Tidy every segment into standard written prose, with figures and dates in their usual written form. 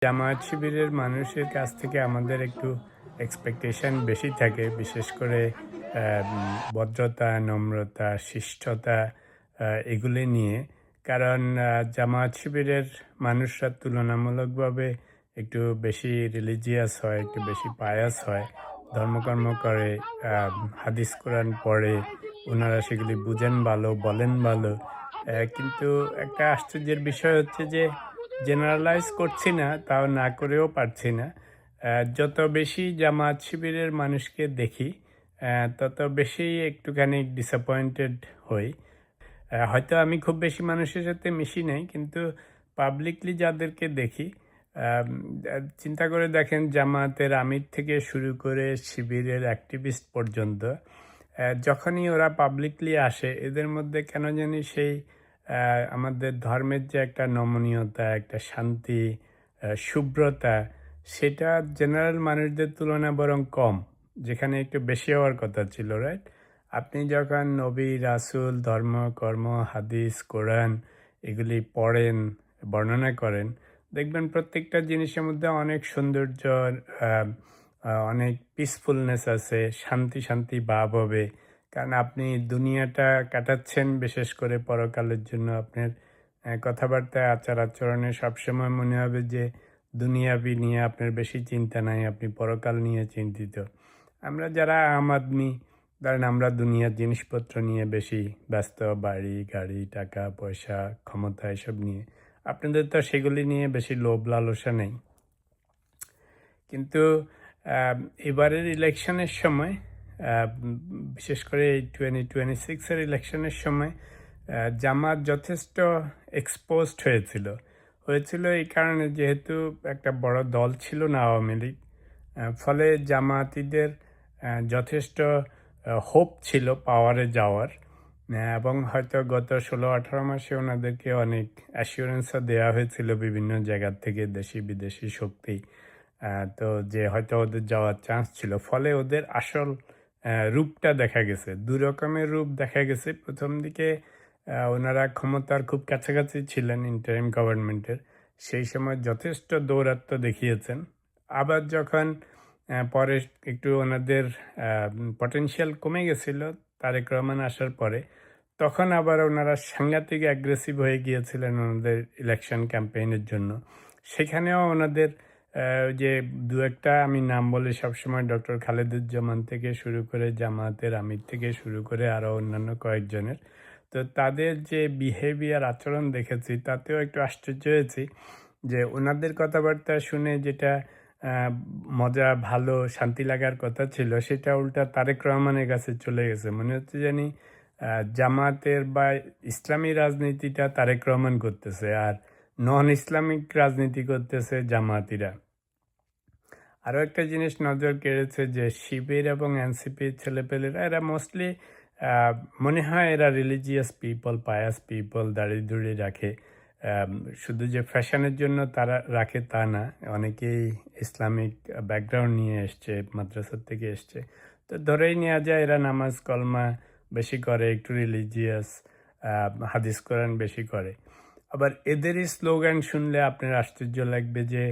জামায়াত শিবিরের মানুষের কাছ থেকে আমাদের একটু এক্সপেকটেশন বেশি থাকে, বিশেষ করে ভদ্রতা, নম্রতা, শিষ্টতা এগুলি নিয়ে। কারণ জামায়াত শিবিরের মানুষরা তুলনামূলকভাবে একটু বেশি রিলিজিয়াস হয়, একটু বেশি পায়াস হয়, ধর্মকর্ম করে, হাদিস কোরআন পড়ে, ওনারা সেগুলি বুঝেন ভালো, বলেন ভালো। কিন্তু একটা আশ্চর্যের বিষয় হচ্ছে যে জেনারেলাইজ করছি না, তাও না করেও পারছি না। যত বেশি জামায়াত শিবিরের মানুষকে দেখি, তত বেশি একটুখানি ডিসঅ্যাপয়েন্টেড হই। হয়তো আমি খুব বেশি মানুষের সাথে মিশি নাই, কিন্তু পাবলিকলি যাদেরকে দেখি, আম চিন্তা করে দেখেন জামায়াতের আমির থেকে শুরু করে শিবিরের অ্যাক্টিভিস্ট পর্যন্ত যখনই ওরা পাবলিকলি আসে, এদের মধ্যে কেন জানি সেই আমাদের ধর্মের যে একটা নমনীয়তা, একটা শান্তি, শুভ্রতা, সেটা জেনারেল মানুষদের তুলনায় বরং কম, যেখানে একটু বেশি হওয়ার কথা ছিল, রাইট? আপনি যখন নবী, রাসূল, ধর্ম, কর্ম, হাদিস, কোরআন এগুলি পড়েন, বর্ণনা করেন, দেখবেন প্রত্যেকটা জিনিসের মধ্যে অনেক সৌন্দর্য, অনেক পিসফুলনেস আছে, শান্তি শান্তি ভাব হবে। কারণ আপনি দুনিয়াটা কাটাচ্ছেন বিশেষ করে পরকালের জন্য। আপনার কথাবার্তায়, আচার আচরণে সবসময় মনে হবে যে দুনিয়াবি নিয়ে আপনার বেশি চিন্তা নাই, আপনি পরকাল নিয়ে চিন্তিত। আমরা যারা আম আদমি, ধরেন আমরা দুনিয়ার জিনিসপত্র নিয়ে বেশি ব্যস্ত, বাড়ি, গাড়ি, টাকা পয়সা, ক্ষমতা এসব নিয়ে। আপনাদের তো সেগুলি নিয়ে বেশি লোভ লালসা নেই। কিন্তু এবারের ইলেকশনের সময়, বিশেষ করে এই 2026-এর ইলেকশনের সময় জামাত যথেষ্ট এক্সপোজড হয়েছিল এই কারণে, যেহেতু একটা বড় দল ছিল না আওয়ামী লীগ। ফলে জামায়াতিদের যথেষ্ট হোপ ছিল পাওয়ারে যাওয়ার, এবং হয়তো গত 16-18 মাসে ওনাদেরকে অনেক অ্যাসিওরেন্সও দেওয়া হয়েছিল বিভিন্ন জায়গা থেকে, দেশি বিদেশি শক্তি, তো যে হয়তো ওদের যাওয়ার চান্স ছিল। ফলে ওদের আসল রূপটা দেখা গেছে, দুই রকমের রূপ দেখা গেছে। প্রথম দিকে ওনারা ক্ষমতার খুব কাছাকাছি ছিলেন ইন্টারিম গভর্নমেন্টের, সেই সময় যথেষ্ট দৌরাত্ম্য দেখিয়েছেন। আবার যখন পরে একটু ওনাদের পটেনশিয়াল কমে গেছিল তারেক রহমান আসার পরে, তখন আবার ওনারা সাংঘাতিক অ্যাগ্রেসিভ হয়ে গিয়েছিলেন ওনাদের ইলেকশন ক্যাম্পেইনের জন্য। সেখানেও ওনাদের যে দু একটা আমি নাম বলি সবসময়, ডক্টর খালেদুজ্জামান থেকে শুরু করে, জামায়াতের আমির থেকে শুরু করে আরও অন্যান্য কয়েকজনের, তো তাদের যে বিহেভিয়ার, আচরণ দেখেছি, তাতেও একটু আশ্চর্য হয়েছি যে ওনাদের কথাবার্তা শুনে যেটা মজা, ভালো, শান্তি লাগার কথা ছিল, সেটা উল্টা তারেক রহমানের কাছে চলে গেছে। মনে হচ্ছে জানি জামাতের বা ইসলামী রাজনীতিটা তারেক রহমান করতেছে, আর নন ইসলামিক রাজনীতি করতেছে জামায়াতিরা। আরও একটা জিনিস নজর কেড়েছে যে শিবির এবং এনসিপির ছেলেপেলেরা, এরা মোস্টলি মনে হয় এরা রিলিজিয়াস পিপল, পায়াস পিপল, দাড়ি দুড়ি রাখে। শুধু যে ফ্যাশনের জন্য তারা রাখে তা না, অনেকেই ইসলামিক ব্যাকগ্রাউন্ড নিয়ে এসছে, মাদ্রাসার থেকে এসছে। তো ধরেই নেওয়া যায় এরা নামাজ কলমা বেশি করে, একটু রিলিজিয়াস, হাদিস কোরআন বেশি করে। আবার এদেরই স্লোগান শুনলে আপনার আশ্চর্য লাগবে যে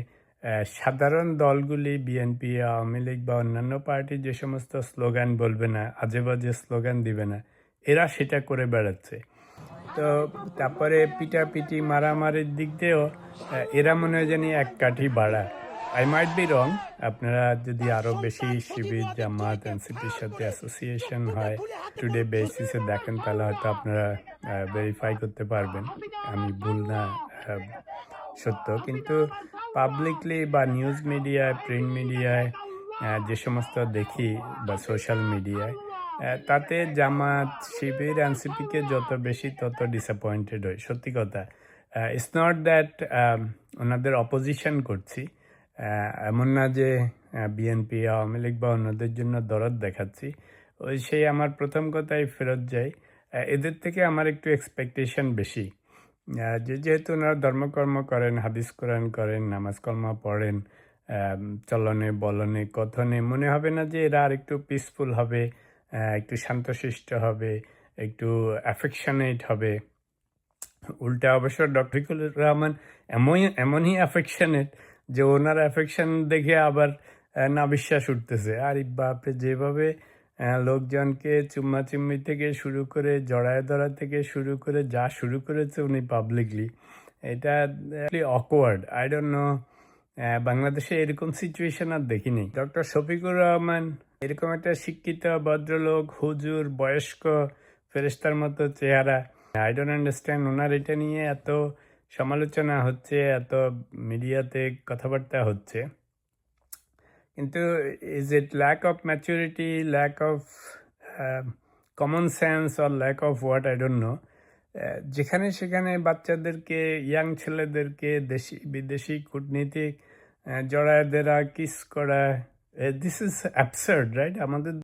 সাধারণ দলগুলি, বিএনপি, আওয়ামী লীগ বা অন্যান্য পার্টি যে সমস্ত স্লোগান বলবে না, আজে বাজে স্লোগান দিবে না, এরা সেটা করে বেড়াচ্ছে। তো তারপরে পিটাপিটি, মারামারির দিক দিয়েও এরা মনে হয় জানি এক কাঠি বাড়া। I might be wrong. আপনারা যদি আরও বেশি শিবির, জামাত, এনসিপির সাথে অ্যাসোসিয়েশন হয়, টুডে বেসিসে দেখেন, তাহলে হয়তো আপনারা ভেরিফাই করতে পারবেন আমি ভুল না সত্য। কিন্তু পাবলিকলি বা নিউজ মিডিয়ায়, প্রিন্ট মিডিয়ায় যে সমস্ত দেখি বা সোশ্যাল মিডিয়ায়, তাতে জামাত, শিবির, এনসিপিকে যত বেশি তত ডিসঅ্যাপয়েন্টেড হই, সত্যি কথা। ইটস নট দ্যাট ওনাদের অপোজিশন করছি, এমন না যে বিএনপি, আওয়ামী লীগ বা অন্যদের জন্য দরদ দেখাচ্ছি। ওই সেই আমার প্রথম কথাই ফেরত যাই, এদের থেকে আমার একটু এক্সপেকটেশন বেশি। যেহেতু ওনারা ধর্মকর্ম করেন, হাদিস কোরআন করেন, নামাজ কলমা পড়েন, চলনে বলনে কথনে মনে হবে না যে এরা আর একটু পিসফুল হবে, একটু শান্তশিষ্ট হবে, একটু অ্যাফেকশনেট হবে। উল্টা অবশ্য ডক্টর রহমান এমনই অ্যাফেকশনেট যে ওনার অ্যাফেকশন দেখে আবার না বিশ্বাস উঠতেছে। আরে বাপরে! যেভাবে লোকজনকে চুম্মাচুম্মি থেকে শুরু করে জড়ায় ধরা থেকে শুরু করে যা শুরু করেছে উনি পাবলিকলি, এটা অকওয়ার্ড। আই ডোন্ট নো, বাংলাদেশে এরকম সিচুয়েশন আর দেখিনি। ডক্টর শফিকুর রহমান এরকম একটা শিক্ষিত ভদ্রলোক, হুজুর, বয়স্ক, ফেরেশতার মতো চেহারা। আই ডোন্ট আন্ডারস্ট্যান্ড ওনার এটা নিয়ে এত সমালোচনা হচ্ছে, এত মিডিয়াতে কথাবার্তা হচ্ছে। কিন্তু is it lack of maturity, lack of common sense or lack of what, I don't know. যেখানে সেখানে বাচ্চাদেরকে, ইয়াং ছেলেদেরকে দেশি বিদেশি কূটনীতিক জড়ায় দেরা, কিস করা, দিস ইজ অ্যাবসার্ড, রাইট? আমাদের